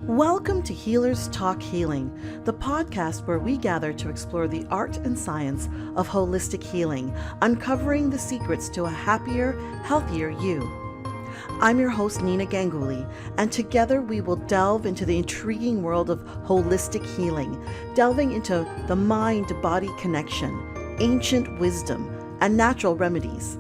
Welcome to Healers Talk Healing, the podcast where we gather to explore the art and science of holistic healing, uncovering the secrets to a happier, healthier you. I'm your host, Nina Ganguly, and together we will delve into the intriguing world of holistic healing, delving into the mind-body connection, ancient wisdom, and natural remedies.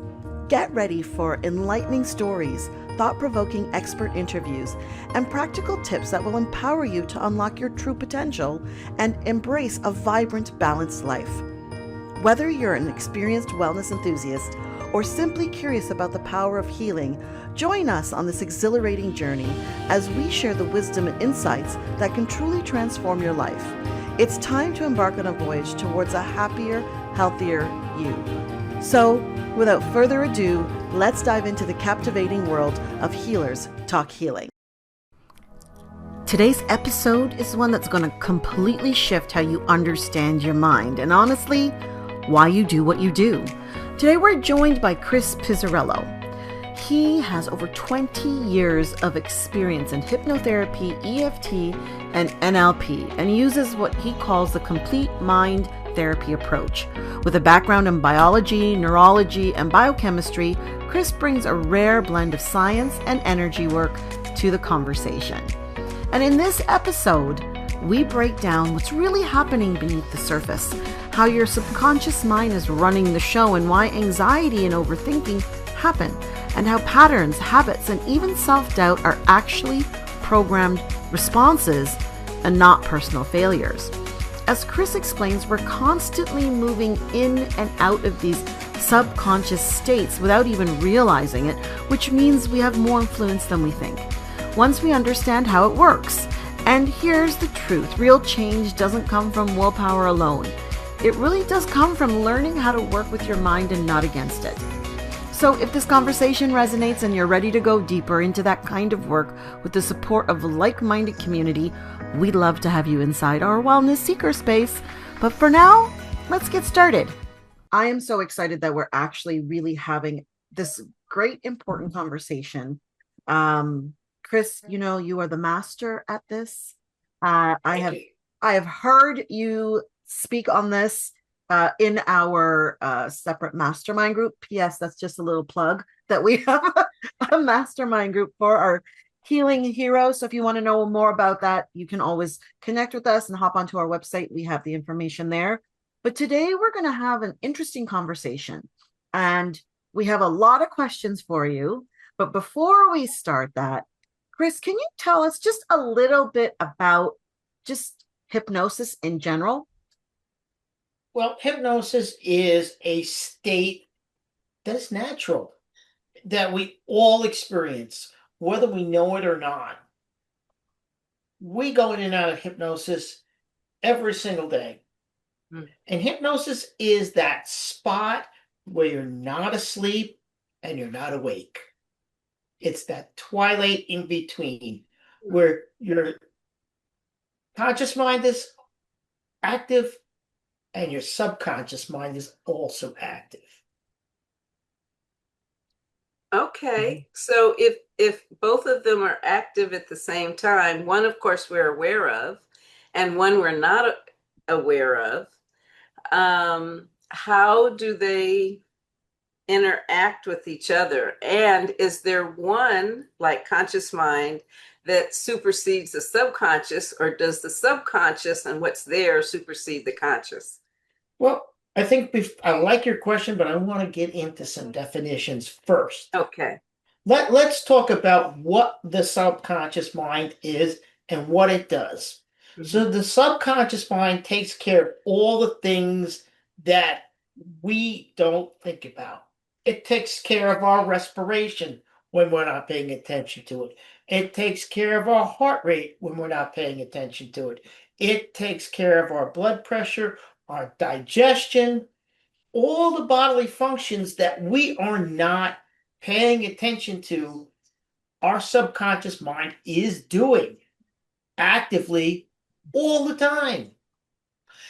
Get ready for enlightening stories, thought-provoking expert interviews, and practical tips that will empower you to unlock your true potential and embrace a vibrant, balanced life. Whether you're an experienced wellness enthusiast or simply curious about the power of healing, join us on this exhilarating journey as we share the wisdom and insights that can truly transform your life. It's time to embark on a voyage towards a happier, healthier you. So, without further ado, let's dive into the captivating world of Healers Talk Healing. Today's episode is one that's going to completely shift how you understand your mind and honestly, why you do what you do. Today we're joined by Chris Pizzarello. He has over 20 years of experience in hypnotherapy, EFT, and NLP, and uses what he calls the complete mind therapy approach. With a background in biology, neurology, and biochemistry, Chris brings a rare blend of science and energy work to the conversation. And in this episode, we break down what's really happening beneath the surface, how your subconscious mind is running the show, and why anxiety and overthinking happen, and how patterns, habits, and even self-doubt are actually programmed responses and not personal failures. As Chris explains, we're constantly moving in and out of these subconscious states without even realizing it, which means we have more influence than we think. Once we understand how it works, and here's the truth, real change doesn't come from willpower alone. It really does come from learning how to work with your mind and not against it. So if this conversation resonates and you're ready to go deeper into that kind of work with the support of a like-minded community, we'd love to have you inside our wellness seeker space. But for now, let's get started. I am so excited that we're actually really having this great, important conversation. Chris, you are the master at this. I have heard you speak on this in our separate mastermind group. P.S. That's just a little plug that we have a mastermind group for our healing heroes. So if you want to know more about that, you can always connect with us and hop onto our website. We have the information there. But today we're going to have an interesting conversation, and we have a lot of questions for you. But before we start that, Chris, can you tell us just a little bit about just hypnosis in general? Well, hypnosis is a state that's natural, that we all experience, whether we know it or not. We go in and out of hypnosis every single day. And hypnosis is that spot where you're not asleep and you're not awake. It's that twilight in between where your conscious mind is active and your subconscious mind is also active. Okay, so if both of them are active at the same time, one of course we're aware of and one we're not aware of, how do they interact with each other? And is there one, like conscious mind, that supersedes the subconscious, or does the subconscious and what's there supersede the conscious? Well, I think I like your question, but I want to get into some definitions first. Okay. Let's talk about what the subconscious mind is and what it does. Mm-hmm. So the subconscious mind takes care of all the things that we don't think about. It takes care of our respiration when we're not paying attention to it. It takes care of our heart rate when we're not paying attention to it. It takes care of our blood pressure, our digestion, all the bodily functions that we are not paying attention to. Our subconscious mind is doing actively all the time.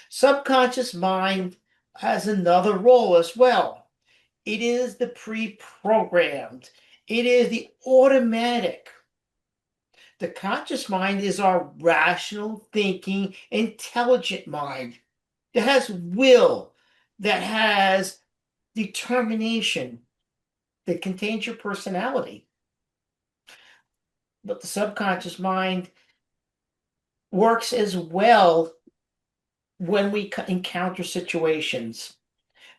Subconscious mind has another role as well. It is the pre-programmed. It is the automatic. The conscious mind is our rational, thinking, intelligent mind that has will, that has determination, that contains your personality. But the subconscious mind works as well when we encounter situations.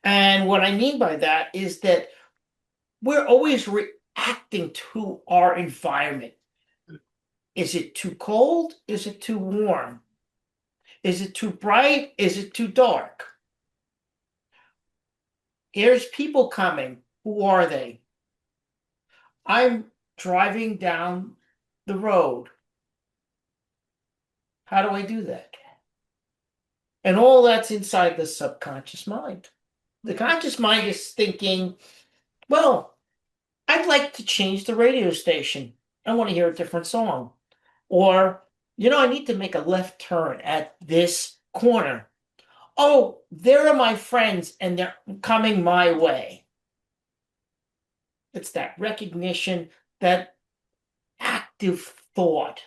And what I mean by that is that we're always reacting to our environment. Is it too cold? Is it too warm? Is it too bright? Is it too dark? Here's people coming. Who are they? I'm driving down the road. How do I do that? And all that's inside the subconscious mind. The conscious mind is thinking, well, I'd like to change the radio station. I want to hear a different song. Or, I need to make a left turn at this corner. Oh, there are my friends and they're coming my way. It's that recognition, that active thought.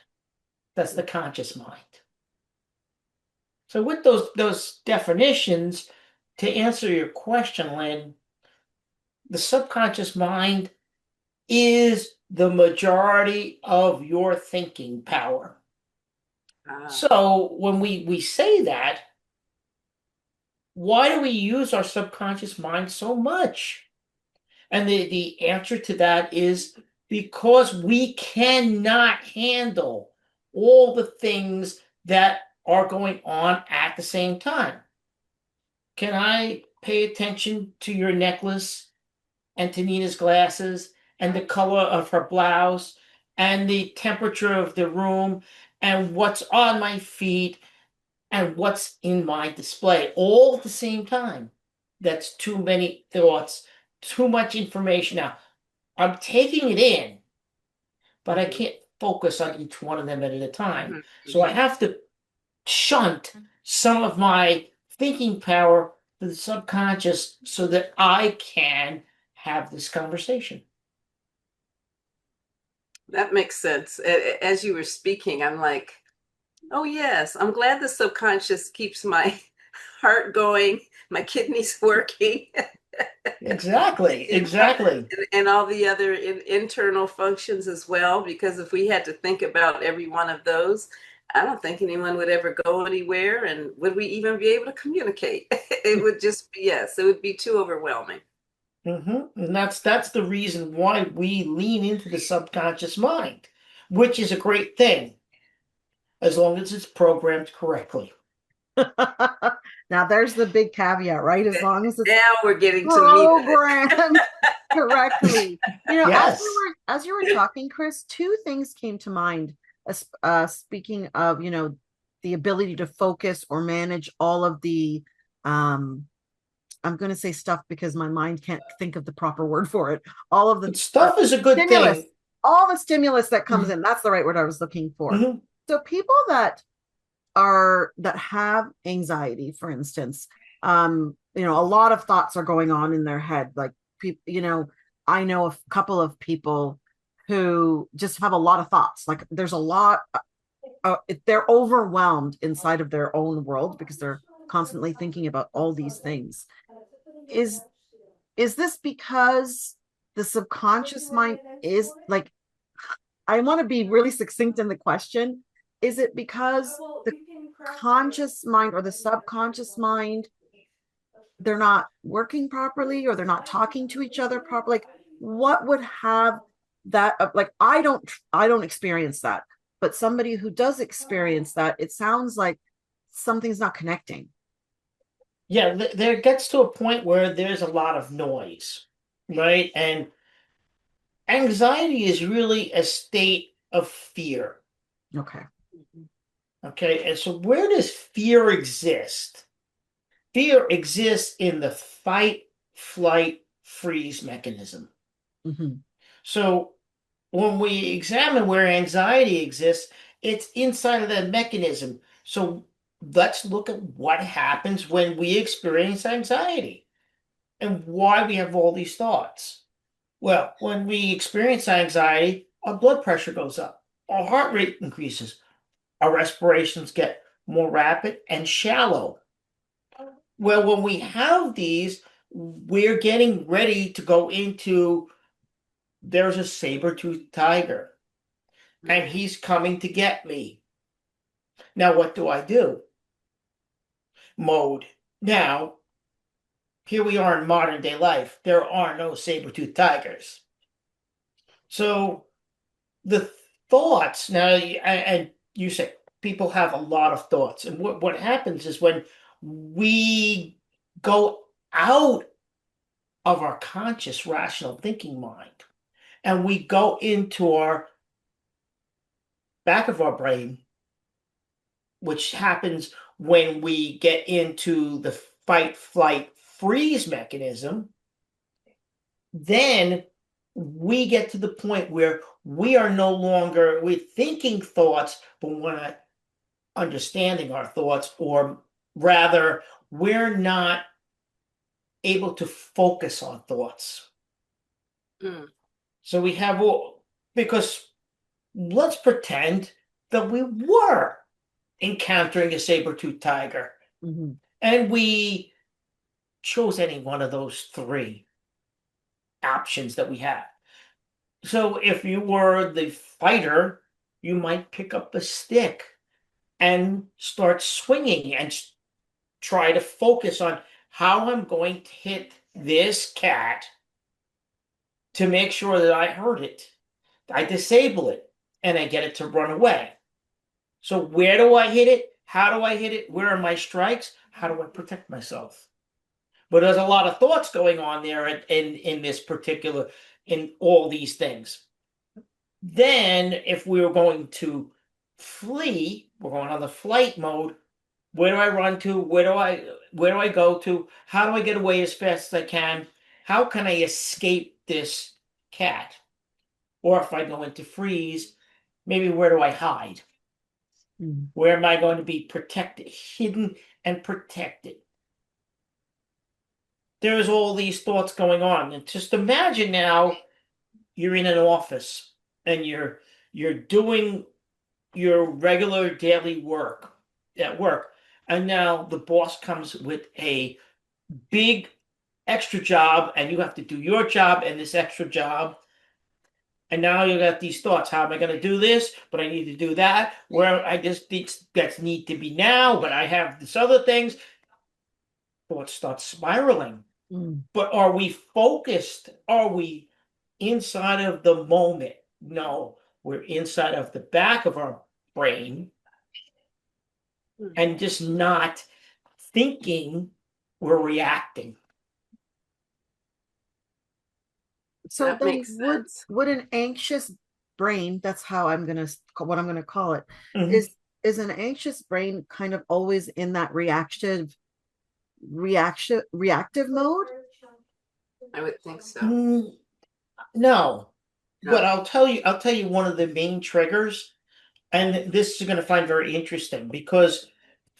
That's the conscious mind. So with those definitions, to answer your question, Lynn, the subconscious mind is the majority of your thinking power. So when we say that, why do we use our subconscious mind so much? And the answer to that is because we cannot handle all the things that are going on at the same time. Can I pay attention to your necklace and to Nina's glasses and the color of her blouse and the temperature of the room and what's on my feet and what's in my display all at the same time? That's too many thoughts, too much information. Now, I'm taking it in, but I can't focus on each one of them at a time. So I have to shunt some of my thinking power to the subconscious so that I can have this conversation. That makes sense. As you were speaking, I'm like, oh, yes, I'm glad the subconscious keeps my heart going, my kidneys working. Exactly. And all the other internal functions as well, because if we had to think about every one of those, I don't think anyone would ever go anywhere. And would we even be able to communicate? It would just be, yes, it would be too overwhelming. And that's the reason why we lean into the subconscious mind, which is a great thing, as long as it's programmed correctly. Now there's the big caveat, right? As long as it's now we're getting programmed correctly. Yes. As you were talking, Chris, two things came to mind. Speaking of, the ability to focus or manage all of the I'm going to say stuff because my mind can't think of the proper word for it. All of the stuff is a good stimulus, thing. all the stimulus that comes in. That's the right word I was looking for. So people that have anxiety, for instance, a lot of thoughts are going on in their head. Like people, I know a couple of people who just have a lot of thoughts. Like there's a lot, they're overwhelmed inside of their own world because they're constantly thinking about all these things. Is this because the subconscious mind is like, I want to be really succinct in the question. Is it because the conscious mind or the subconscious mind, they're not working properly or they're not talking to each other properly? Like, what would have that? Like, I don't experience that, but somebody who does experience that, it sounds like something's not connecting. Yeah, there gets to a point where there's a lot of noise, right? And anxiety is really a state of fear. Okay. And so where does fear exist? Fear exists in the fight, flight, freeze mechanism. So when we examine where anxiety exists, it's inside of that mechanism. So let's look at what happens when we experience anxiety and why we have all these thoughts. Well, when we experience anxiety, our blood pressure goes up. our heart rate increases, our respirations get more rapid and shallow. Well, when we have these, we're getting ready to go into there's a saber-toothed tiger, and he's coming to get me. Now, what do? Mode. Now, here we are in modern day life. There are no saber-toothed tigers. So the thoughts now, and you say people have a lot of thoughts, and what happens is when we go out of our conscious rational thinking mind and we go into our back of our brain, which happens when we get into the fight flight freeze mechanism, then we get to the point where we are no longer we're thinking thoughts, but we're not understanding our thoughts, or rather, we're not able to focus on thoughts. So we have because let's pretend that we were encountering a saber-toothed tiger, and we chose any one of those three options that we have. So if you were the fighter, you might pick up a stick and start swinging and try to focus on how I'm going to hit this cat to make sure that I hurt it. I disable it and I get it to run away. So where do I hit it? How do I hit it? Where are my strikes? How do I protect myself? But there's a lot of thoughts going on there in this particular, in all these things. Then if we were going to flee, we're going on the flight mode. Where do I run to? Where do I go to? How do I get away as fast as I can? How can I escape this cat? Or if I go into freeze, maybe where do I hide? Where am I going to be protected, hidden and protected? There's all these thoughts going on. And just imagine now you're in an office and you're doing your regular daily work at work. And now the boss comes with a big extra job, and you have to do your job and this extra job. And now you got these thoughts. How am I going to do this? But I need to do that. Where I just need to be now, but I have this other things. Thoughts start spiraling. But are we focused? Are we inside of the moment? No, we're inside of the back of our brain and just not thinking, we're reacting. So that then makes sense. would an anxious brain, that's how what I'm gonna call it, is an anxious brain kind of always in that reactive mode? I would think so. No. But I'll tell you one of the main triggers, and this is going to find very interesting because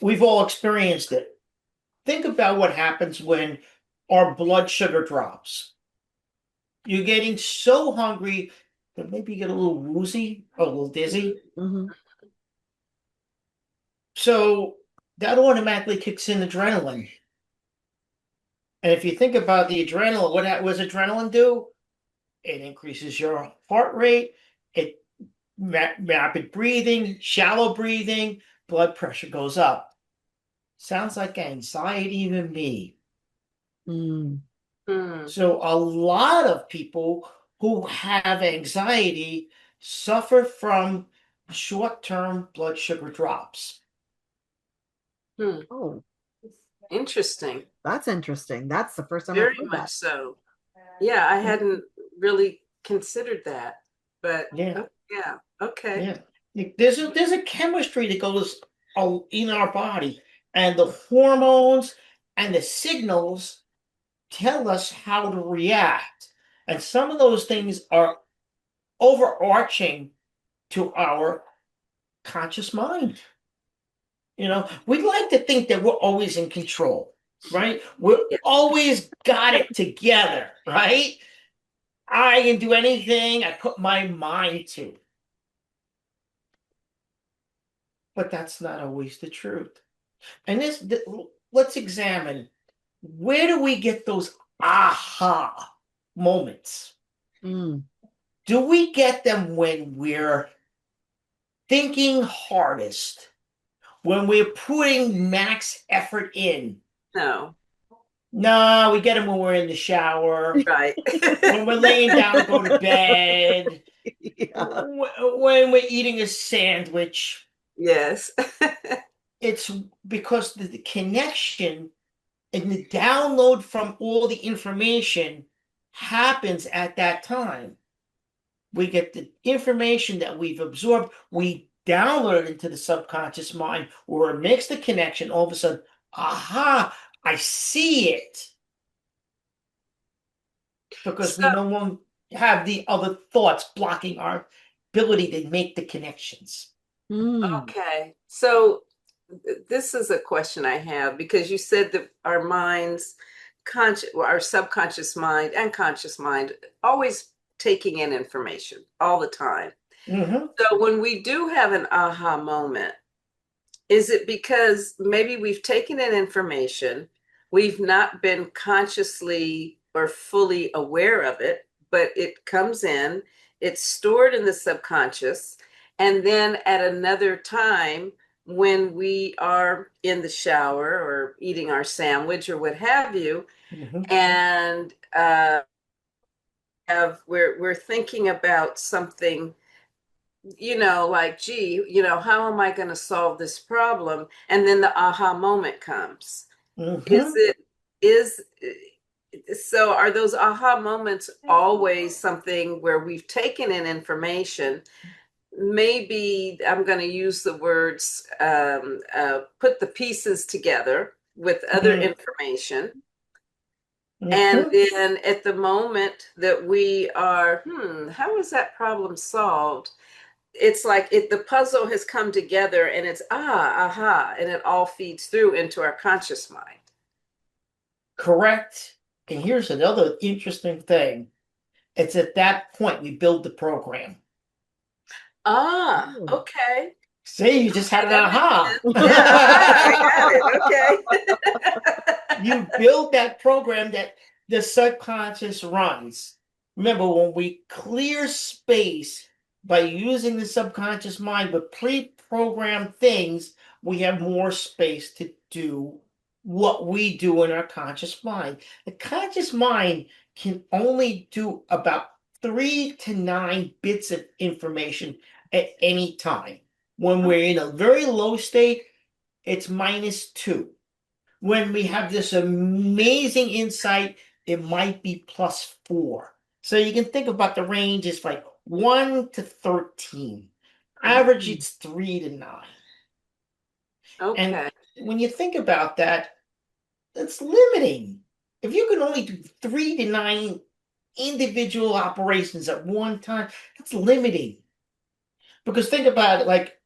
we've all experienced it. Think about what happens when our blood sugar drops. You're getting so hungry that maybe you get a little woozy or a little dizzy. So that automatically kicks in adrenaline. And if you think about the adrenaline, what does adrenaline do? It increases your heart rate, rapid breathing, shallow breathing, blood pressure goes up. Sounds like anxiety to me. So a lot of people who have anxiety suffer from short-term blood sugar drops. Oh, interesting. That's interesting. That's the first time Very I've heard much that. so. Yeah, I hadn't really considered that, but Yeah. Okay. Yeah. There's a chemistry that goes in our body, and the hormones and the signals tell us how to react. And some of those things are overarching to our conscious mind. We'd like to think that we're always in control, right? We're always got it together, right? I can do anything I put my mind to. but that's not always the truth. And let's examine, where do we get those aha moments? Mm. Do we get them when we're thinking hardest, when we're putting max effort in? No. No, we get them when we're in the shower, Right. when we're laying down to go to bed, Yeah. when we're eating a sandwich. Yes. It's because the connection and the download from all the information happens at that time. We get the information that we've absorbed, we download it into the subconscious mind, or it makes the connection. All of a sudden, aha, I see it. Because we So, no longer have the other thoughts blocking our ability to make the connections. Mm. okay. So this is a question I have because you said that our minds, our subconscious mind and conscious mind, always taking in information all the time. Mm-hmm. So when we do have an aha moment, is it because maybe we've taken in information, we've not been consciously or fully aware of it, but it comes in, it's stored in the subconscious, and then at another time, when we are in the shower or eating our sandwich or what have you, Mm-hmm. and we're thinking about something, like, gee, how am I going to solve this problem? And then the aha moment comes. Is Mm-hmm. it, is, so are those aha moments always something where we've taken in information? Maybe I'm going to use the words, put the pieces together with other information. And Mm-hmm. then at the moment that we are, how is that problem solved? It's like the puzzle has come together and it's aha, and it all feeds through into our conscious mind. Correct. And here's another interesting thing. It's at that point we build the program. Mm. Okay. See, you just had Okay, an that makes aha. sense. Yeah, aha, I got it. You Okay. build that program that the subconscious runs. Remember, when we clear space by using the subconscious mind with pre-programmed things, we have more space to do what we do in our conscious mind. The conscious mind can only do about 3 to 9 bits of information at any time. When we're in a very low state, it's -2. When we have this amazing insight, it might be +4. So you can think about the range is like 1 to 13. Average, Mm. it's 3 to 9. And Okay. when you think about that, that's limiting. If you can only do 3 to 9 individual operations at one time, that's limiting. Because think about it, like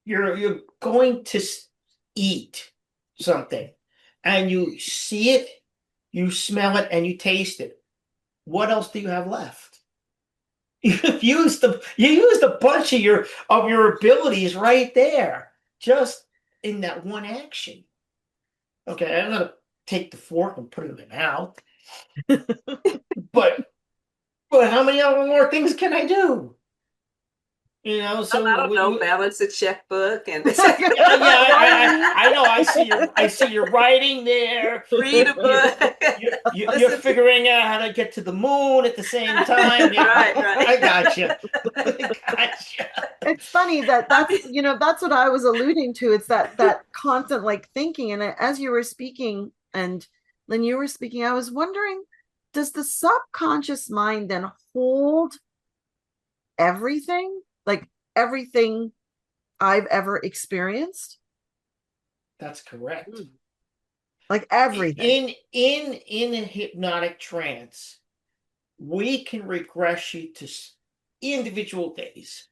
you're going to eat something and you see it, you smell it, and you taste it. What else do you have left? You used a bunch of your abilities right there, just in that one action. Okay, I'm gonna take the fork and put it in my mouth, but how many other more things can I do? Well, So I don't know, balance a checkbook and yeah, I know. I see your writing there. read a book. You're Listen to, figuring out how to get to the moon at the same time. Yeah, right, I right. got you. I got you. It's funny that I that's mean, that's what I was alluding to. It's that constant like thinking. And as you were speaking, and then you were speaking, I was wondering, does the subconscious mind then hold everything, like everything I've ever experienced, That's correct. like everything? In a hypnotic trance, we can regress you to individual days.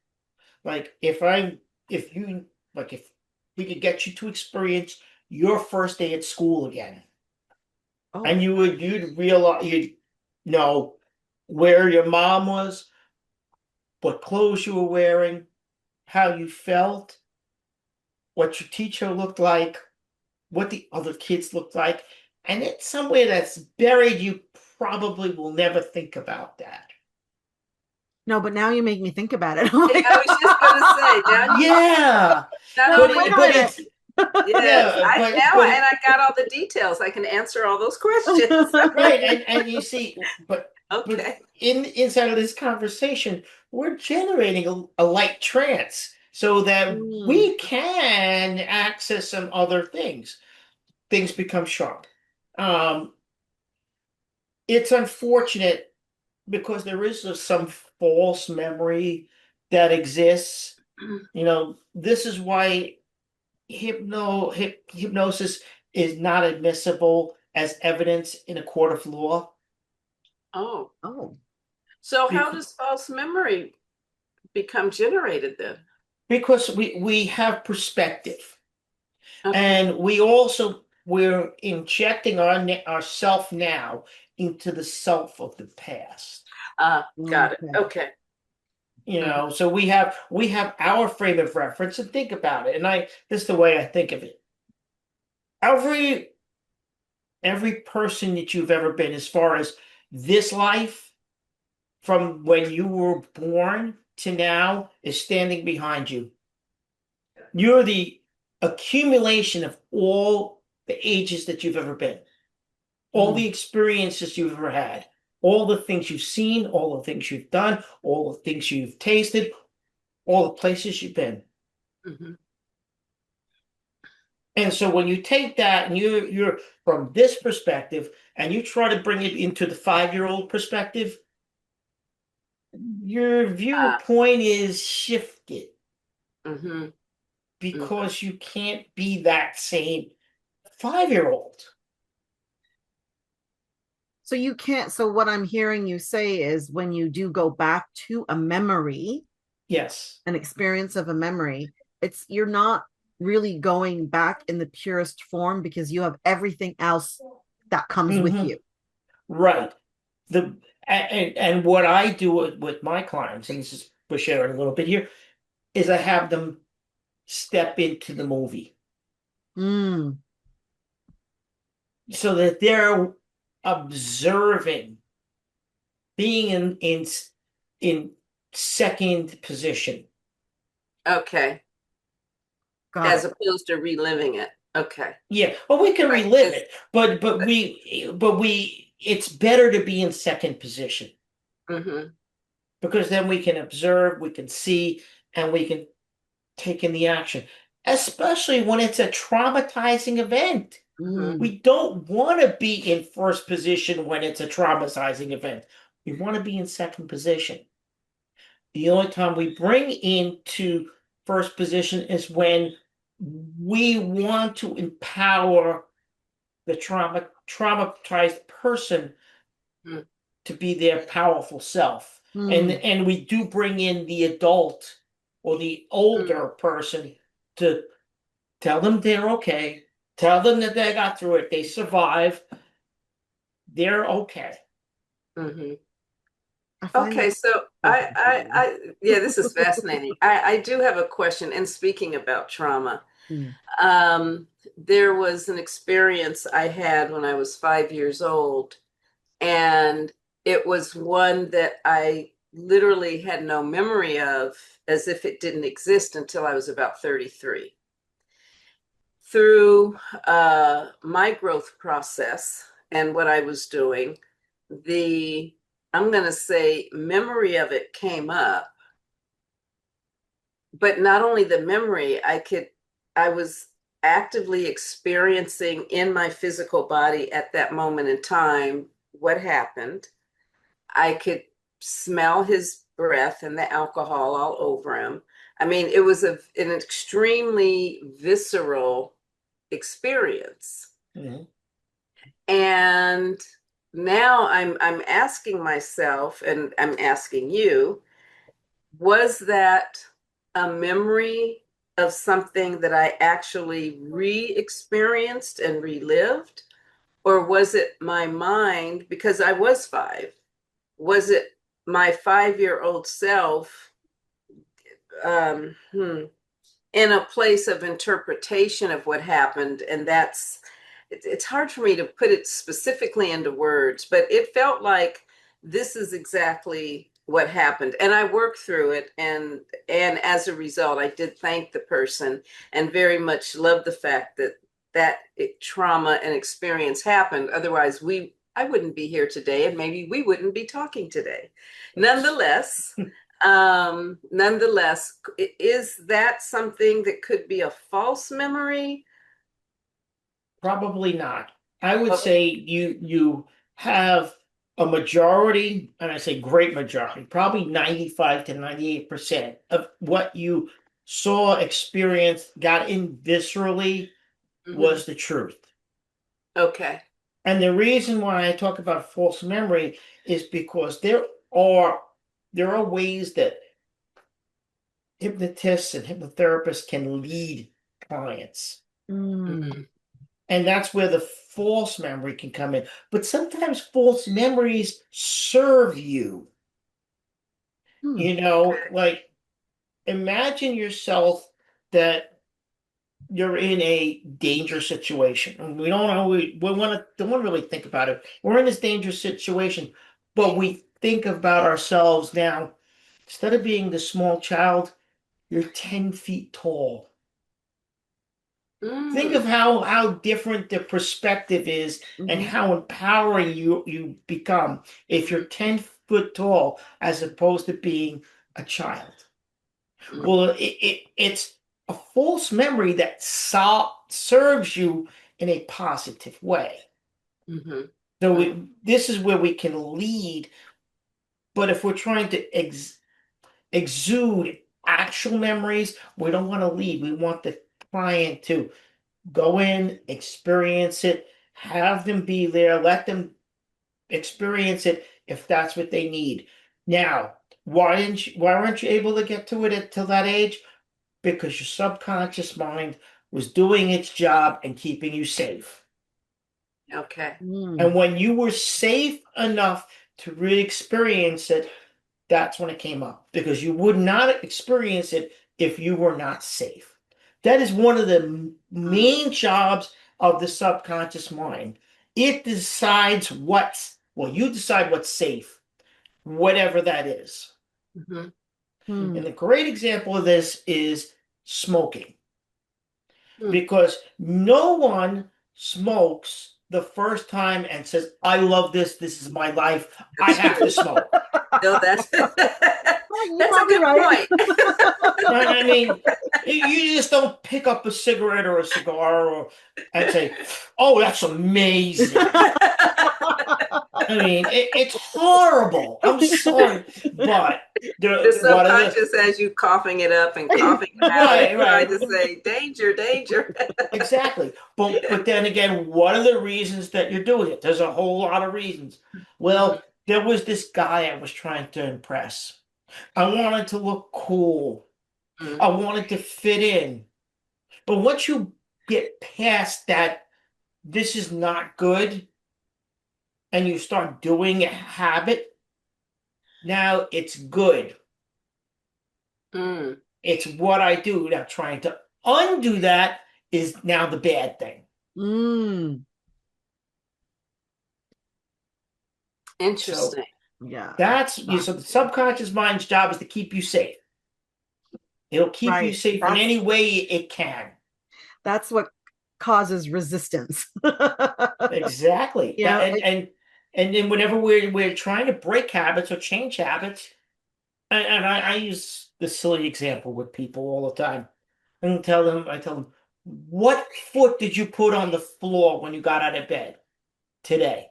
Like if you like if we could get you to experience your first day at school again, Oh, and you'd realize you'd know where your mom was, what clothes you were wearing, how you felt, what your teacher looked like, what the other kids looked like, and it's somewhere that's buried. You probably will never think about that. No, but now you make me think about it. I'm Yeah, like, I was just going to say, now you Yeah, not no, but only wait a but minute. it's yes, yeah, I but now but and it, I got all the details. I can answer all those questions. right, and you see, but Okay. inside of this conversation, we're generating a light trance so that Mm, we can access some other things. Things become sharp. Um, it's unfortunate because there is some false memory that exists. This is why hypnosis is not admissible as evidence in a court of law. Oh, oh, so how Because, does false memory become generated then? because we have perspective, Okay. and we're injecting our self now into the self of the past. Got it. okay. Okay. Mhm. So we have our frame of reference, and think about it. And this is the way I think of it. Every every person that you've ever been, as far as this life, from when you were born to now, is standing behind you. You're the accumulation of all the ages that you've ever been, all Mm, the experiences you've ever had, all the things you've seen, all the things you've done, all the things you've tasted, all the places you've been. Mhm. And so when you take that and you're from this perspective and you try to bring it into the 5-year-old perspective, your Ah, viewpoint is shifted mhm, mhm. because you can't be that same 5-year-old. so you can't. So what I'm hearing you say is when you do go back to a memory, Yes. an experience of a memory, it's you're not really going back in the purest form because you have everything else that comes with Hmm. you. Right. The and what I do with my clients, and this is for sharing a little bit here, is I have them step into the movie Mm, so that they're observing, being in second position. Okay. got As it. opposed to reliving it. Okay. Yeah, well, we can Right. relive it, but it's better to be in second position Mm-hmm. because then we can observe, we can see, and we can take in the action, especially when it's a traumatizing event. Mm-hmm. Mm, We don't want to be in first position when it's a traumatizing event. We want to be in second position. The only time we bring into first position is when we want to empower the traumatized person to be their powerful self. And mm. and we do bring in the adult or the older person to tell them they're okay, tell them that they got through it, they survived, they're okay. I find Okay, that so so fascinating. yeah, this is fascinating. I do have a question. And speaking about trauma, Mm, there was an experience I had when I was 5 years old, and it was one that I literally had no memory of, as if it didn't exist until I was about 33. Through my growth process and what I was doing, the I'm going to say memory of it came up, but not only the memory, I was actively experiencing in my physical body at that moment in time what happened. I could smell his breath and the alcohol all over him. I mean, it was an extremely visceral experience. Mhm. And now I'm asking myself, and I'm asking you, was that a memory of something that I actually re-experienced and relived? Or was it my mind, because I was 5, was it my 5-year-old self? Um, hmm, in a place of interpretation of what happened. And it's hard for me to put it specifically into words, but it felt like this is exactly what happened. And I worked through it. And as a result, I did thank the person and very much love the fact that trauma and experience happened. Otherwise, I wouldn't be here today, and maybe we wouldn't be talking today. Nonetheless, is that something that could be a false memory? Probably not. I would Okay. say you have a majority, and I say great majority, probably 95 to 98% of what you saw, experienced, got in viscerally Mhm. was the truth. Okay. And the reason why I talk about false memory is because there are ways that hypnotists and hypnotherapists can lead clients. Mhm. And that's where the false memory can come in. But sometimes false memories serve you. Hmm. Okay. Like imagine yourself that you're in a dangerous situation. And we don't know, we don't want to really think about it. We're in this dangerous situation, but we think about ourselves now. Instead of being the small child, you're 10 feet tall. Think Mm. of how different the perspective is and Mhm. how empowering you become if you're 10 foot tall as opposed to being a child. Mm. Well, it's a false memory that serves you in a positive way. Mhm. So Mm. this is where we can lead, but if we're trying to exude actual memories, we don't want to lead. We want the client to go in, experience it, have them be there, let them experience it if that's what they need. Now, why weren't you able to get to it till that age? Because your subconscious mind was doing its job and keeping you safe. Okay. And Mm. when you were safe enough to really experience it, that's when it came up. Because you would not experience it if you were not safe. That is one of the Mm. main jobs of the subconscious mind. It decides you decide what's safe, whatever that is. Mhm. Hmm. And the great example of this is smoking. Mm. Because no one smokes the first time and says, I love this is my life, I That's have to true. smoke. No, that's Well, you're that's a probably good right. point. I mean, you just don't pick up a cigarette or a cigar and say, oh, that's amazing. I mean, it's horrible. I'm sorry, but The what are the subconscious has you coughing it up and coughing it out and trying to right. say danger, danger. Exactly. But then again, what are the reasons that you're doing it? There's a whole lot of reasons. Mhm. Well, there was this guy I was trying to impress. I wanted to look cool. I Mm. wanted to fit in. But once you get past that, this is not good, and you start doing a habit, now it's good. Mm. It's what I do. Now, trying to undo that is now the bad thing. Mm. So Interesting. Yeah. so the subconscious mind's job is to keep you safe. It'll keep you Right. safe in any way it can. That's what causes resistance. Exactly. You That know, and then whenever we're trying to break habits or change habits, and I use this silly example with people all the time. I tell them, what foot did you put on the floor when you got out of bed today?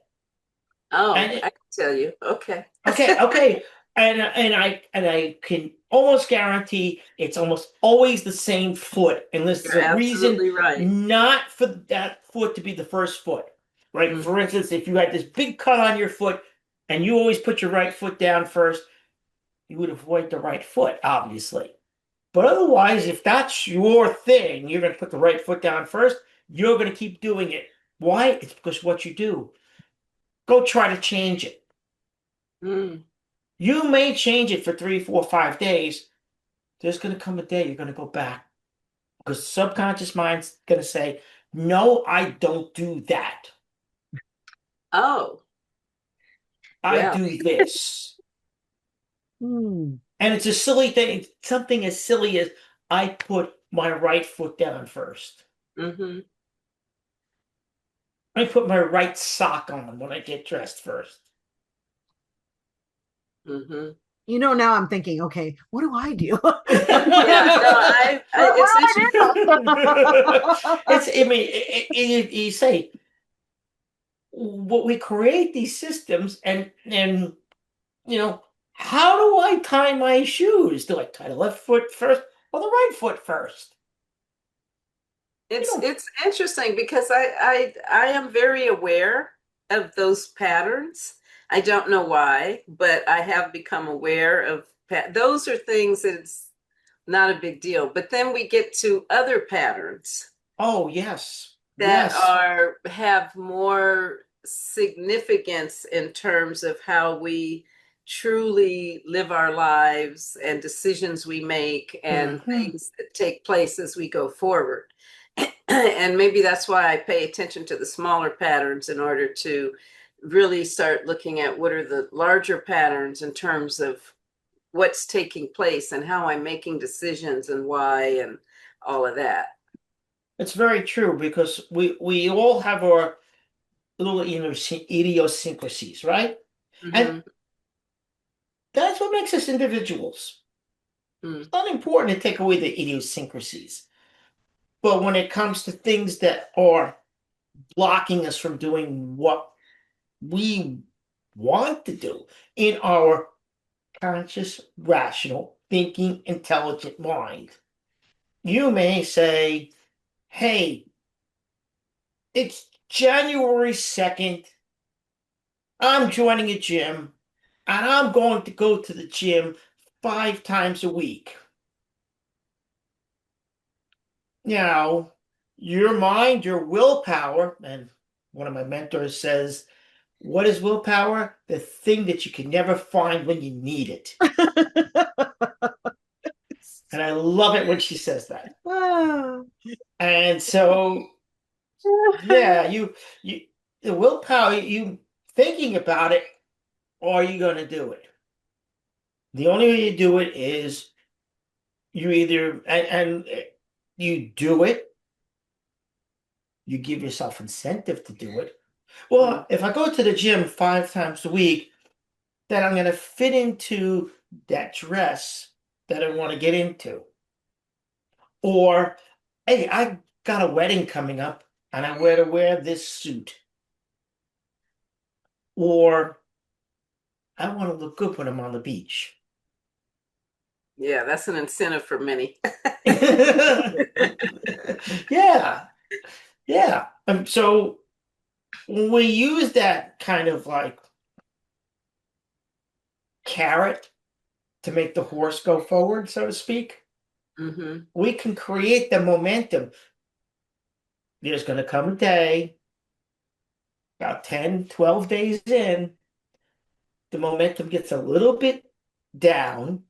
Oh, And I can tell you. Okay. okay. And I can almost guarantee it's almost always the same foot, unless there's You're a reason absolutely right. not for that foot to be the first foot. Right? Mm. For instance, if you had this big cut on your foot and you always put your right foot down first, you would avoid the right foot, obviously. But otherwise, if that's your thing, you're going to put the right foot down first, you're going to keep doing it. Why? It's because what you do. Go try to change it. Mm. You may change it for 3, 4, 5 days. There's going to come a day you're going to go back. Because subconscious mind's going to say, no, I don't do that. Oh, I well. do this. Hmm. And it's a silly thing. It's something as silly as I put my right foot down first. Mm-hmm. I put my right sock on when I get dressed first. Mm-hmm. You know, now I'm thinking, okay, what do I do? Yeah, no, What it's do interesting. I do? I mean, you say, what we create these systems and how do I tie my shoes? Do I tie the left foot first or the right foot first? You know, It's interesting because I am very aware of those patterns. I don't know why, but I have become aware of those are things that it's not a big deal. But then we get to other patterns oh yes, that yes. have more significance in terms of how we truly live our lives and decisions we make and Hmm. things that take place as we go forward. And maybe that's why I pay attention to the smaller patterns in order to really start looking at what are the larger patterns in terms of what's taking place and how I'm making decisions and why and all of that. It's very true because we all have our little idiosyncrasies, right? And Mm-hmm. that's what makes us individuals. Mm. It's not important to take away the idiosyncrasies, but when it comes to things that are blocking us from doing what we want to do in our conscious, rational, thinking, intelligent mind. You may say, hey, it's January 2nd. I'm joining a gym and I'm going to go to the gym 5 times a week. Now, your mind, your willpower, and one of my mentors says, what is willpower? The thing that you can never find when you need it. And I love it when she says that. Ah. And so, yeah, you, the willpower, you thinking about it, or are you going to do it? The only way you do it is you either, and you do it, you give yourself incentive to do it. Mm. Well, if I go to the gym 5 times a week, then I'm going to fit into that dress that I want to get into. Or, hey, I got a wedding coming up and I wear to wear this suit. Or I want to look good when I'm on the beach. Yeah, that's an incentive for many. Yeah, yeah. So when we use that kind of like carrot to make the horse go forward, so to speak, Hmm. we can create the momentum. There's going to come a day, about 10, 12 days in, the momentum gets a little bit down,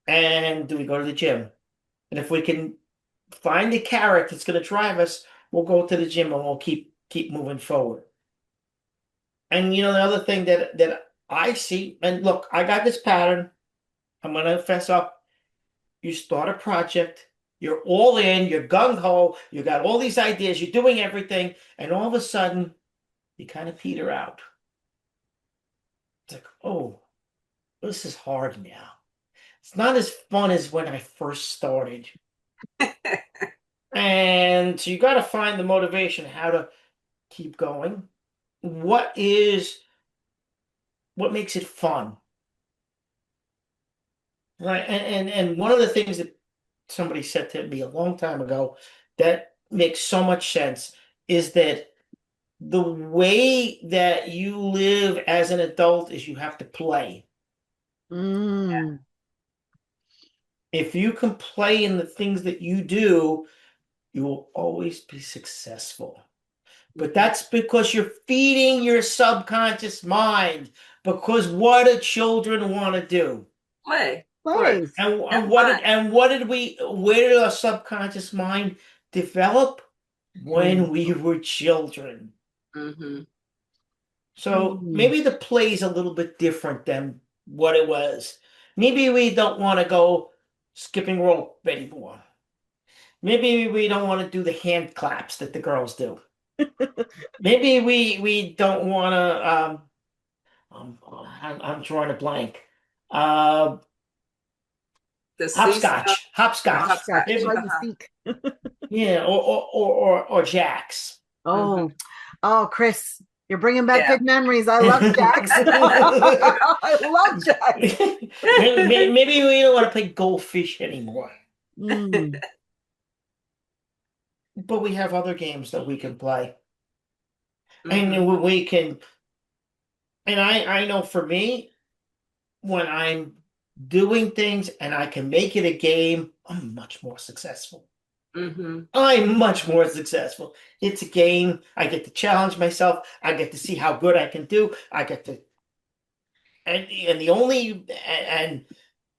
and do we go to the gym? And if we can find the carrot that's going to drive us, we'll go to the gym and we'll keep moving forward. And the other thing that I see, and look, I got this pattern. I'm going to fess up. You start a project, you're all in, you're gung ho, you got all these ideas, you're doing everything, and all of a sudden, you kind of peter out. It's like, oh, this is hard now. It's not as fun as when I first started. And so you got to find the motivation, how to keep going. What makes it fun? Right. And one of the things that somebody said to me a long time ago that makes so much sense is that the way that you live as an adult is you have to play. Mm. If you can play in the things that you do, you will always be successful. But Hmm. that's because you're feeding your subconscious mind. Because what do children want to do? Play. Play. And fun. where did our subconscious mind develop? When Mm. we were children. Mm-hmm. So Mm. maybe the play is a little bit different than what it was. Maybe we don't want to go skipping rope anymore. Maybe we don't want to do the hand claps that the girls do. Maybe we don't want to. I'm drawing a blank. Uh, The seesaw, hopscotch. Hopscotch, hopscotch. hide and Uh-huh. seek. Yeah, or jacks. Oh, Mm-hmm. oh, Chris, you're bringing back Yeah. good memories. I love Jax. I love Jax. Maybe we don't want to play goldfish anymore. Mm. But we have other games that we can play. Mm-hmm. And we can, and I know for me, when I'm doing things and I can make it a game, I'm much more successful. Mm-hmm. I'm much more successful. It's a game. I get to challenge myself. I get to see how good I can do. I get to, and the only, and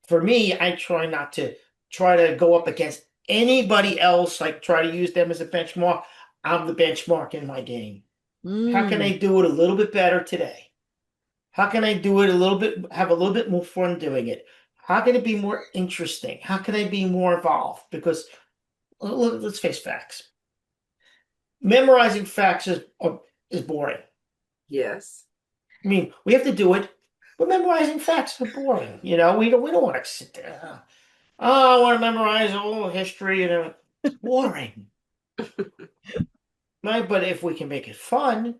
for me, I try not to try to go up against anybody else, like try to use them as a benchmark. I'm the benchmark in my game. How can Mm. I do it a little bit better today? How can I do it a little bit, have a little bit more fun doing it? How can it be more interesting? How can I be more involved? Because let's face facts. Memorizing facts is boring. Yes. I mean, we have to do it, but memorizing facts are boring. We don't want to sit there. Oh, I want to memorize all history and it's boring, right? But if we can make it fun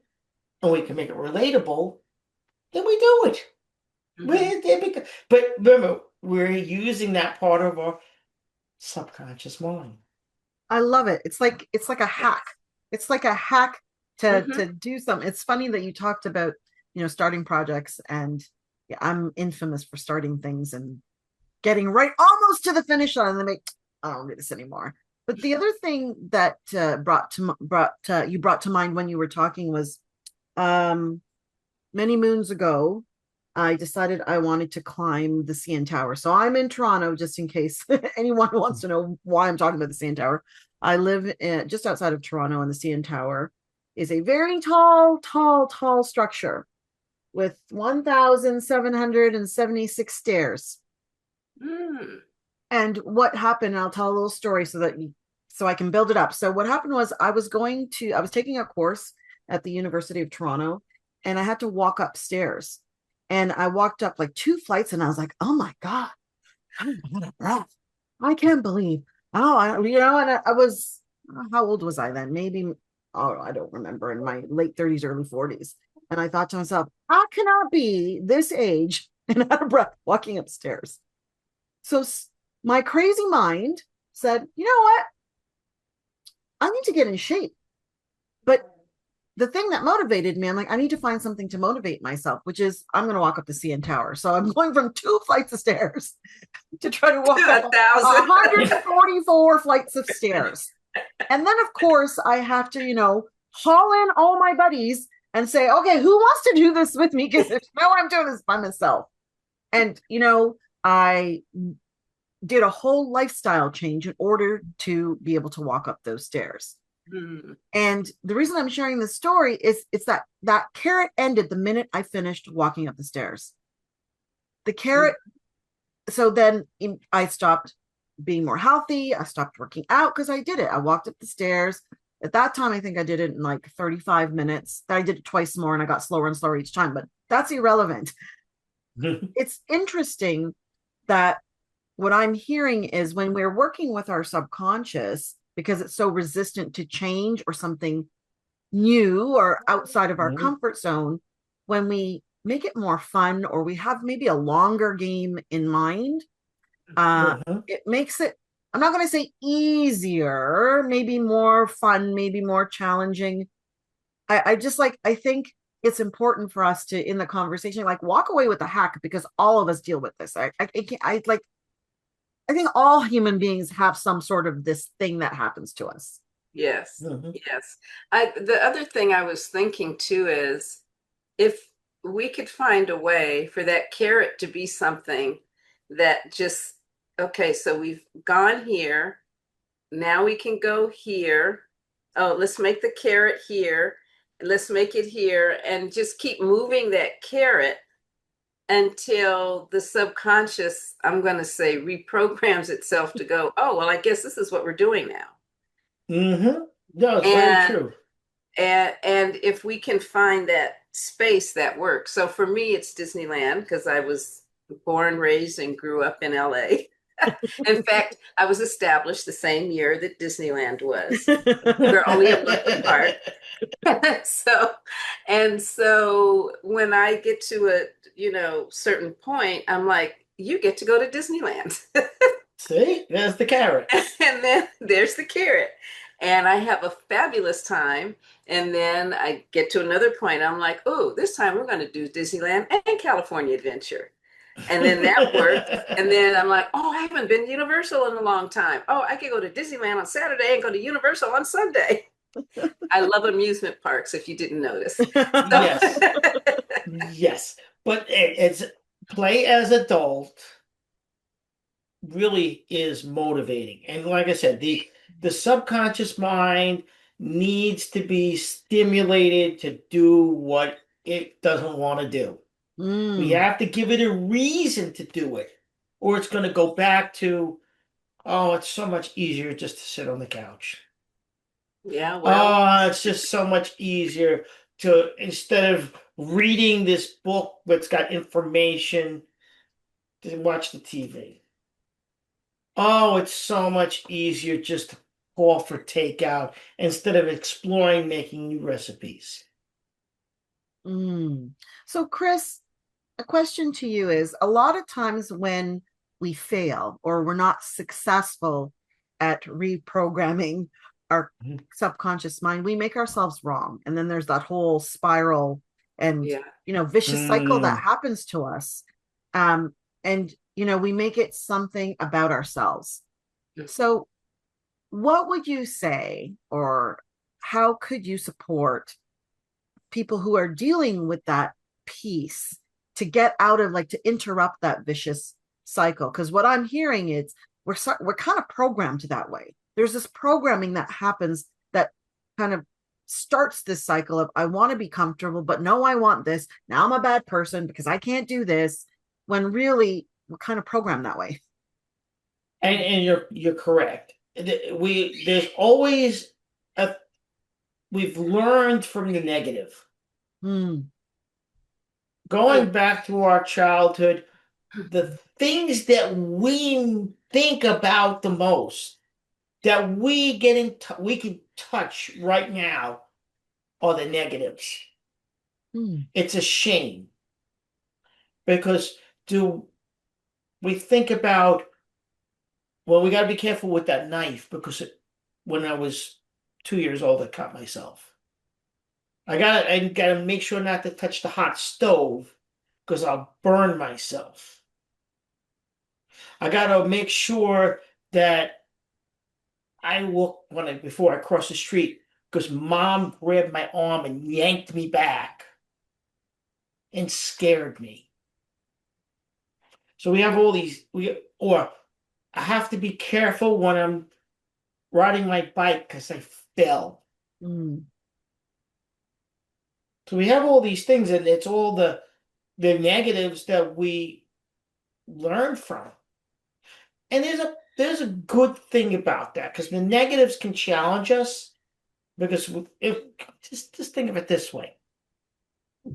and we can make it relatable, then we do it. Mm-hmm. But remember, we're using that part of our subconscious mind. I love it. It's like a hack. It's like a hack to Mm-hmm. do something. It's funny that you talked about, starting projects, and yeah, I'm infamous for starting things and getting right almost to the finish line and then I don't do this anymore. But the other thing that you brought to mind when you were talking was um many moons ago, I decided I wanted to climb the CN Tower. So I'm in Toronto, just in case anyone wants to know why I'm talking about the CN Tower. I live just outside of Toronto, and the CN Tower is a very tall, tall, tall structure with 1,776 stairs. Mm. And what happened, I'll tell a little story so I can build it up. So what happened was I was taking a course at the University of Toronto, and I had to walk upstairs. And I walked up like 2 flights, and I was like, oh my God, I'm out of breath. I can't believe. And I was, how old was I then? Maybe, oh, I don't remember, in my late 30s, early 40s. And I thought to myself, I cannot be this age and out of breath walking upstairs. So my crazy mind said, you know what? I need to get in shape. But the thing that motivated me, I'm like, I need to find something to motivate myself, which is I'm going to walk up the CN Tower. So I'm going from 2 flights of stairs to try to walk up 1,000. 144 flights of stairs. And then, of course, I have to, haul in all my buddies and say, okay, who wants to do this with me? Because I'm doing this by myself. And, I did a whole lifestyle change in order to be able to walk up those stairs. Mm. And the reason I'm sharing this story is it's that carrot ended the minute I finished walking up the stairs. The carrot. So then I stopped being more healthy. I stopped working out because I did it. I walked up the stairs. At that time, I think I did it in like 35 minutes. I did it twice more, and I got slower and slower each time, but that's irrelevant. It's interesting that what I'm hearing is when we're working with our subconscious, because it's so resistant to change or something new or outside of our comfort zone, when we make it more fun or we have maybe a longer game in mind, it makes it, I'm not going to say easier, maybe more fun, maybe more challenging. I think it's important for us to, in the conversation, like walk away with a hack, because all of us deal with this. I think all human beings have some sort of this thing that happens to us. Yes. Yes. The other thing I was thinking too is if we could find a way for that carrot to be something that just, okay, so we've gone here. Now we can go here. Oh, let's make the carrot here. And let's make it here. And just keep moving that carrot until the subconscious, I'm going to say, reprograms itself to go, oh, well, I guess this is what we're doing now. Mm-hmm. No, it's very And true. and if we can find that space, that works. So for me, it's Disneyland because I was born, raised, and grew up in LA. In fact, I was established the same year that Disneyland was. We're only a month apart. So, and so when I get to a, certain point, I'm like, you get to go to Disneyland. See, there's the carrot. And then there's the carrot. And I have a fabulous time. And then I get to another point. I'm like, oh, this time we're going to do Disneyland and California Adventure. And then that worked. And then I'm like, oh, I haven't been to Universal in a long time. Oh, I could go to Disneyland on Saturday and go to Universal on Sunday. I love amusement parks, if you didn't notice. Yes. Yes. But it's play as adult really is motivating. And like I said, the subconscious mind needs to be stimulated to do what it doesn't want to do. We have to give it a reason to do it, or it's going to go back to, oh, it's so much easier just to sit on the couch. Yeah, well, Oh, it's just so much easier to, instead of reading this book that's got information, to watch the TV. Oh, it's so much easier just to call for takeout instead of exploring making new recipes. So, Chris, a question to you is, a lot of times when we fail or we're not successful at reprogramming our subconscious mind, we make ourselves wrong. And then there's that whole spiral and, vicious cycle that happens to us. And, we make it something about ourselves. So what would you say, or how could you support people who are dealing with that piece to get out of, like, to interrupt that vicious cycle? Because what I'm hearing is we're kind of programmed that way. There's this programming that happens that kind of starts this cycle of, I want to be comfortable, but no, I want this. Now I'm a bad person because I can't do this, when really we're kind of programmed that way. And you're correct. There's always we've learned from the negative. Going back to our childhood, the things that we think about the most, that we we can touch right now, are the negatives. It's a shame, because we think about, well, we got to be careful with that knife, because when I was 2 years old, I cut myself. I gotta make sure not to touch the hot stove, because I'll burn myself. I gotta make sure that I look before I cross the street, because Mom grabbed my arm and yanked me back and scared me. So we have all these, or I have to be careful when I'm riding my bike because I fell. So we have all these things, and it's all the negatives that we learn from. And there's a good thing about that, because the negatives can challenge us, because just think of it this way.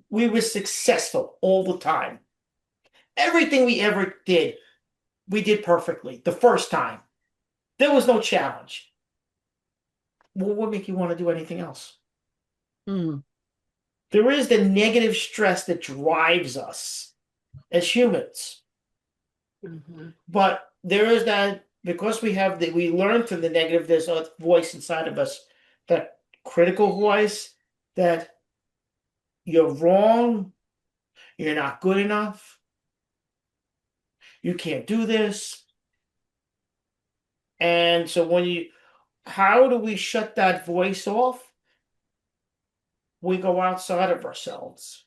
We were successful all the time. Everything we ever did, we did perfectly the first time. There was no challenge. Well, what would make you want to do anything else? There is the negative stress that drives us as humans. But there is that, because we learn from the negative, there's a voice inside of us, that critical voice, that you're wrong, you're not good enough, you can't do this. And so how do we shut that voice off? We go outside of ourselves.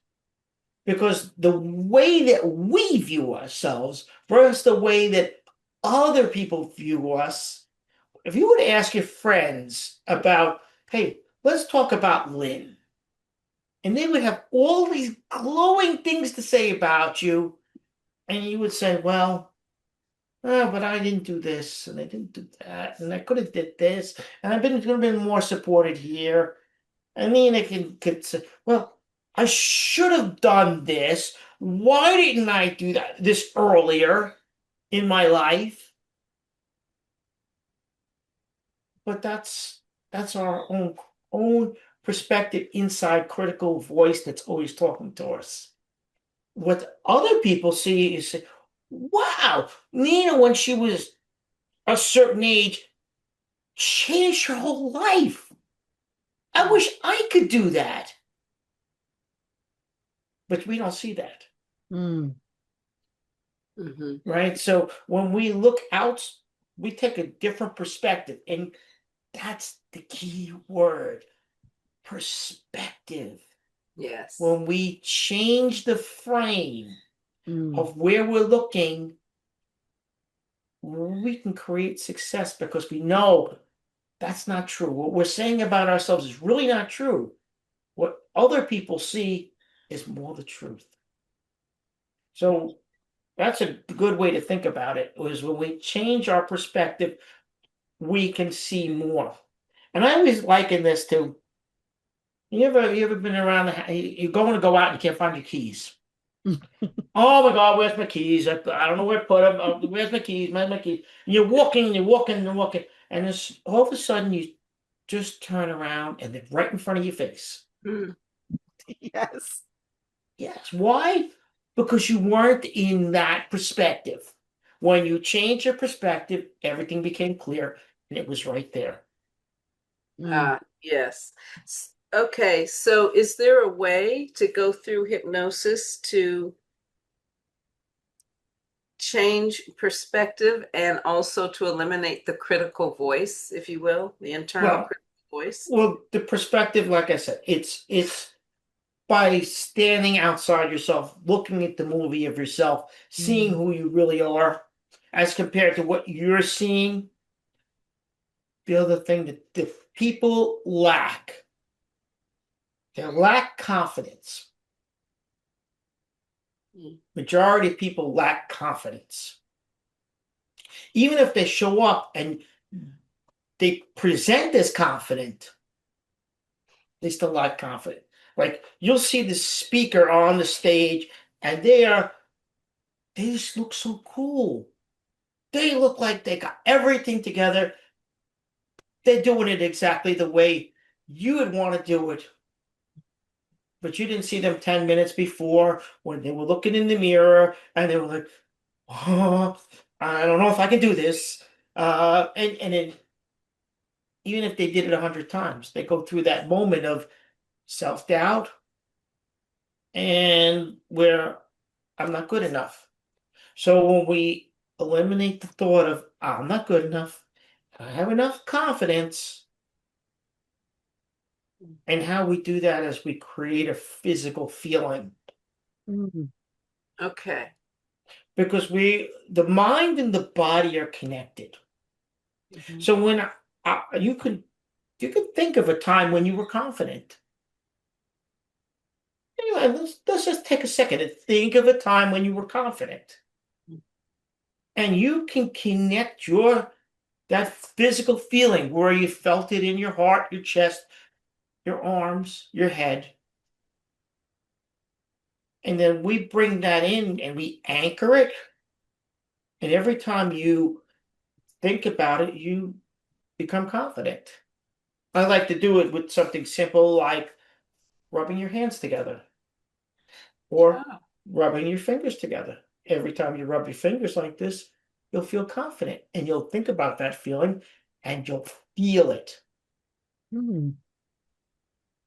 because the way that we view ourselves versus the way that other people view us, if you were to ask your friends about, hey, let's talk about Lynn, and they would have all these glowing things to say about you, and you would say, well, oh, but I didn't do this, and I didn't do that, and I could have did this, and could have been more supported here. I mean, it could say, well, I should have done this. Why didn't I do this earlier in my life? But that's our own perspective, inside critical voice that's always talking to us. What other people see is, wow, Nina, when she was a certain age, changed her whole life. I wish I could do that. But we don't see that. Mm. Right? So when we look out, we take a different perspective. And that's the key word, perspective. Yes. When we change the frame of where we're looking, we can create success because we know that's not true. What we're saying about ourselves is really not true. What other people see is more the truth. So that's a good way to think about it, is when we change our perspective, we can see more. And I always liken this to, you ever been around you're going to go out and you can't find your keys. Oh my God, where's my keys? I don't know where to put them. Oh, where's my keys? Where's my keys? And you're walking, and it's, all of a sudden you just turn around and they're right in front of your face. Yes. Yes. Why? Because you weren't in that perspective. When you change your perspective, everything became clear and it was right there. Yes. Okay, so is there a way to go through hypnosis to change perspective and also to eliminate the critical voice, if you will, the internal Well, critical voice? well, the perspective, like I said, it's by standing outside yourself, looking at the movie of yourself, seeing who you really are, as compared to what you're seeing. The other thing that the people lack, they lack confidence. Majority of people lack confidence. Even if they show up and they present as confident, they still lack confidence. Like, you'll see the speaker on the stage and they just look so cool. They look like they got everything together. They're doing it exactly the way you would want to do it. But you didn't see them 10 minutes before when they were looking in the mirror and they were like, oh, I don't know if I can do this. And then, even if they did it 100 times, they go through that moment of self-doubt and where I'm not good enough. So when we eliminate the thought of, I'm not good enough, I have enough confidence, and how we do that is we create a physical feeling. Okay. Because the mind and the body are connected. So when you could think of a time when you were confident. Anyway, let's just take a second and think of a time when you were confident. And you can connect that physical feeling where you felt it in your heart, your chest, your arms, your head. And then we bring that in and we anchor it. And every time you think about it, you become confident. I like to do it with something simple like rubbing your hands together or rubbing your fingers together. Every time you rub your fingers like this, you'll feel confident and you'll think about that feeling and you'll feel it.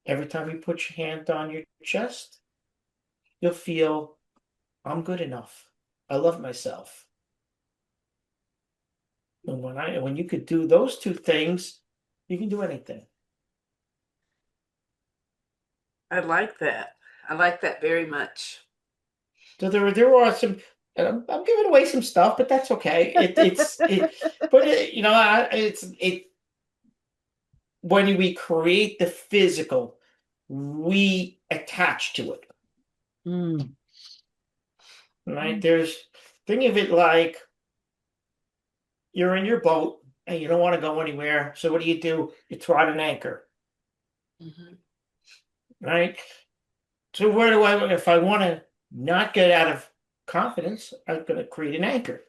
Every time you put your hand on your chest, you'll feel, I'm good enough. I love myself. And when you could do those two things, you can do anything. I like that. I like that very much. So there are some, and I'm giving away some stuff, but that's okay. It's when we create the physical, we attach to it, Mm. right? Think of it like you're in your boat and you don't want to go anywhere. So what do? You throw out an anchor, Mm-hmm. right? So where do if I want to not get out of confidence, I'm going to create an anchor.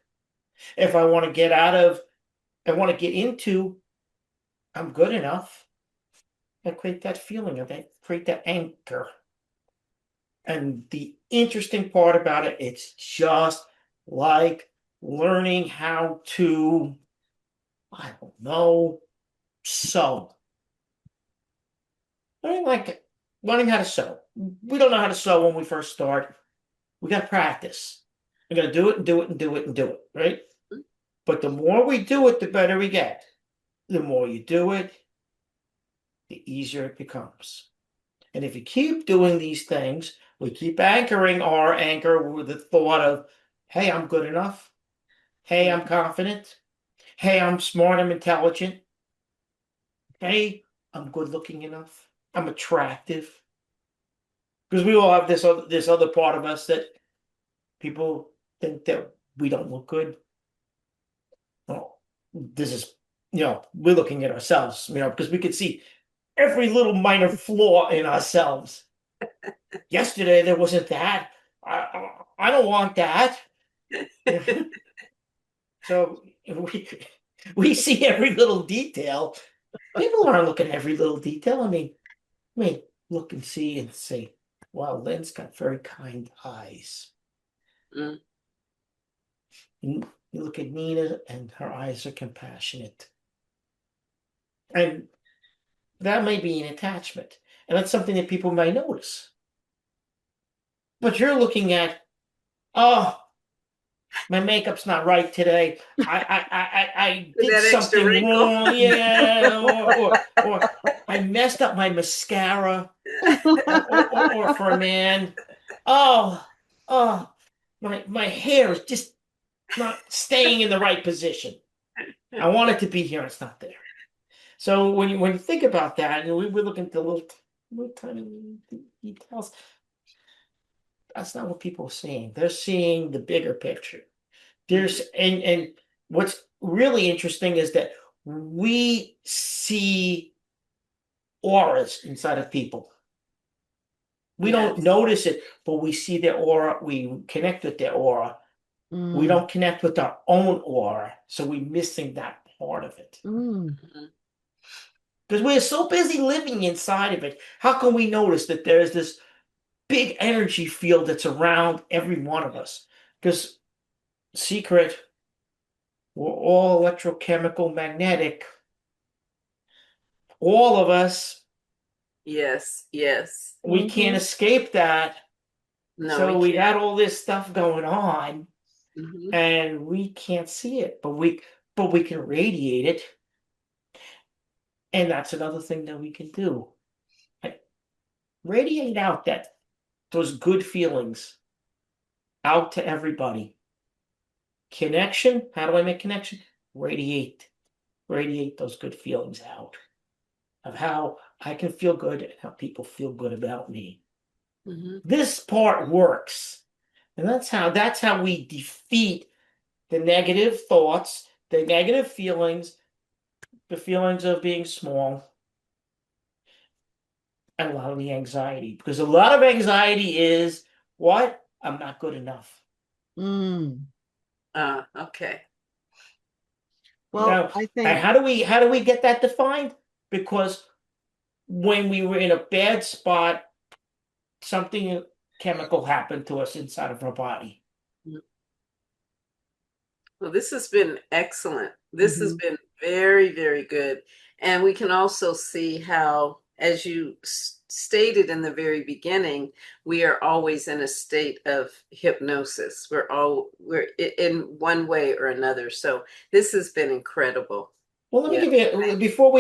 If I want to I want to get into, I'm good enough, I create that feeling of it, create that anchor. And the interesting part about it, it's just like learning how to, I don't know, sew. Like learning how to sew. We don't know how to sew when we first start. We got to practice. We got to do it and do it and do it and do it, right? But the more we do it, the better we get. The more you do it, the easier it becomes. And if you keep doing these things, we keep anchoring our anchor with the thought of, hey, I'm good enough. Hey, I'm confident. Hey, I'm smart, I'm intelligent. Hey, I'm good looking enough. I'm attractive. Because we all have this other part of us that people think that we don't look good. Well, this is, we're looking at ourselves, because we could see every little minor flaw in ourselves. Yesterday there wasn't that. I don't want that. So we see every little detail. People aren't looking at every little detail. I mean, look and see and say, wow, Lynn's got very kind eyes. Mm. You look at Nina and her eyes are compassionate. And that may be an attachment. And that's something that people may notice. But you're looking at, oh, my makeup's not right today. I With did that extra something wrinkle. wrong, yeah, or I messed up my mascara, or for a man, oh, oh, my hair is just not staying in the right position. I want it to be here, it's not there. So when you think about that, we're looking at the little tiny details. That's not what people are seeing. They're seeing the bigger picture. And what's really interesting is that we see auras inside of people. We don't Yes. notice it, but we see their aura. We connect with their aura. We Mm. don't connect with our own aura, so we're missing that part of it. Mm. Because we're so busy living inside of it. How can we notice that there's this big energy field that's around every one of us? Because secret, we're all electrochemical, magnetic. All of us, Yes. Yes. we can't Mhm. escape that. No, So we we got can't. all this stuff going on, Mm-hmm. and we can't see it, but we can radiate it, and that's another thing that we can do. Like, radiate out those good feelings out to everybody. Connection. How do I make connection? Radiate those good feelings out of how I can feel good and how people feel good about me. Mm-hmm. This part works. And that's how we defeat the negative thoughts, the negative feelings, the feelings of being small, and a lot of the anxiety. Because a lot of anxiety is what? I'm not good enough. Mm. Okay. Well, Now, I and think how do we get that defined? Because when we were in a bad spot, something chemical happened to us inside of our body. Well, this has been excellent. This has mhm. been very, very good. And we can also see how, as you stated in the very beginning, we are always in a state of hypnosis. In one way or another. So this has been incredible. Well, let me Yeah. give you before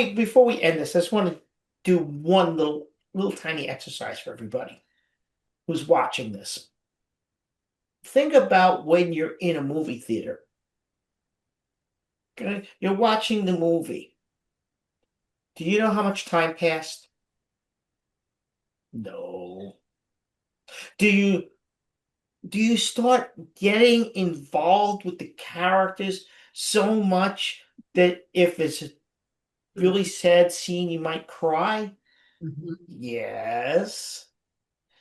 we end this, I just want to do one little tiny exercise for everybody who's watching this. Think about when you're in a movie theater. Okay? You're watching the movie. Do you know how much time passed? No. Do you start getting involved with the characters so much that if it's a really sad scene, you might cry? Mhm. Yes.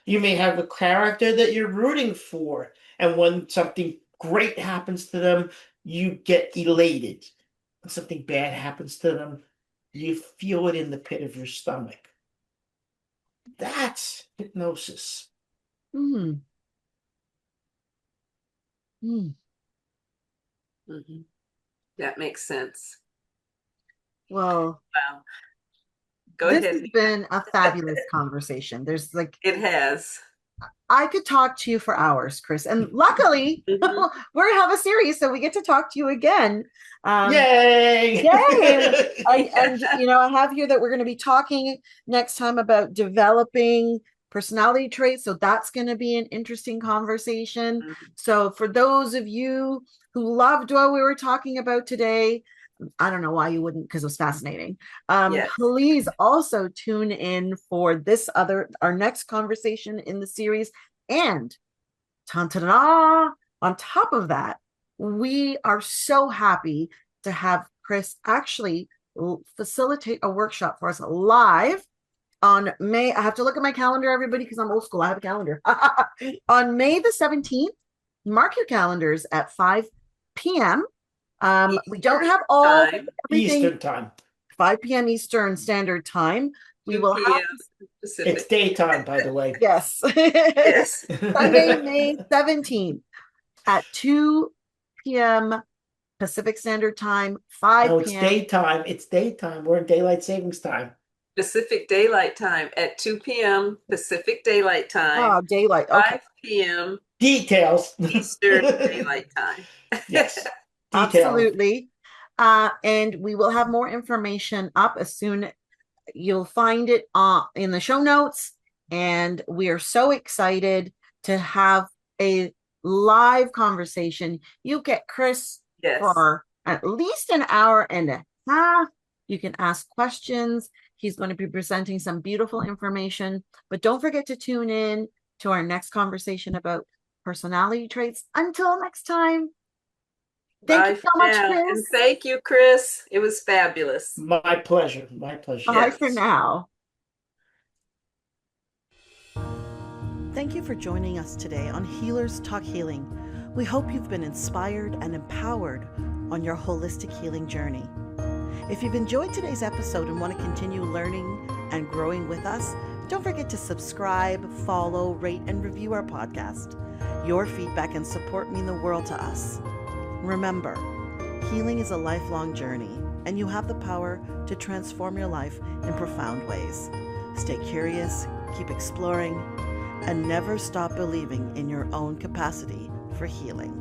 You may have a character that you're rooting for, and when something great happens to them, you get elated. When something bad happens to them, you feel it in the pit of your stomach. That's hypnosis. Hmm. Hmm. Mhm. That makes sense. Well, Wow. Go this ahead. has been a fabulous conversation. There's like, It has. I could talk to you for hours, Chris. And luckily, Mhm. we have a series, so we get to talk to you again. Yay! Yay! I have here that we're going to be talking next time about developing personality traits. So that's going to be an interesting conversation. Mhm. So for those of you who loved what we were talking about today, I don't know why you wouldn't, because it was fascinating. Yes. Please also tune in for our next conversation in the series. And ta-da, on top of that, we are so happy to have Chris actually facilitate a workshop for us live on May. I have to look at my calendar, everybody, because I'm old school. I have a calendar. On May the 17th, mark your calendars at 5 p.m. We don't have Time. everything. Eastern time. 5 p.m. Eastern Standard Time. We 2 will have, p.m. It's Pacific. daytime, by the way. yes, Yes. Sunday, May 17th at 2 p.m. Pacific Standard Time, 5 No, it's p.m. daytime. It's daytime. We're in daylight savings time. Pacific Daylight Time at 2 p.m. Pacific Daylight Time, Oh, daylight. Okay. 5 p.m. Details. Eastern Daylight Time. Yes. Details. Absolutely. And we will have more information up as soon. You'll find it in the show notes. And we are so excited to have a live conversation. You get Chris Yes. for at least an hour and a half. You can ask questions. He's going to be presenting some beautiful information. But don't forget to tune in to our next conversation about personality traits. Until next time. Thank Bye you for so much, now. Chris. And thank you, Chris. It was fabulous. My pleasure. My pleasure. Bye Yes. for now. Thank you for joining us today on Healers Talk Healing. We hope you've been inspired and empowered on your holistic healing journey. If you've enjoyed today's episode and want to continue learning and growing with us, don't forget to subscribe, follow, rate, and review our podcast. Your feedback and support mean the world to us. Remember, healing is a lifelong journey, and you have the power to transform your life in profound ways. Stay curious, keep exploring, and never stop believing in your own capacity for healing.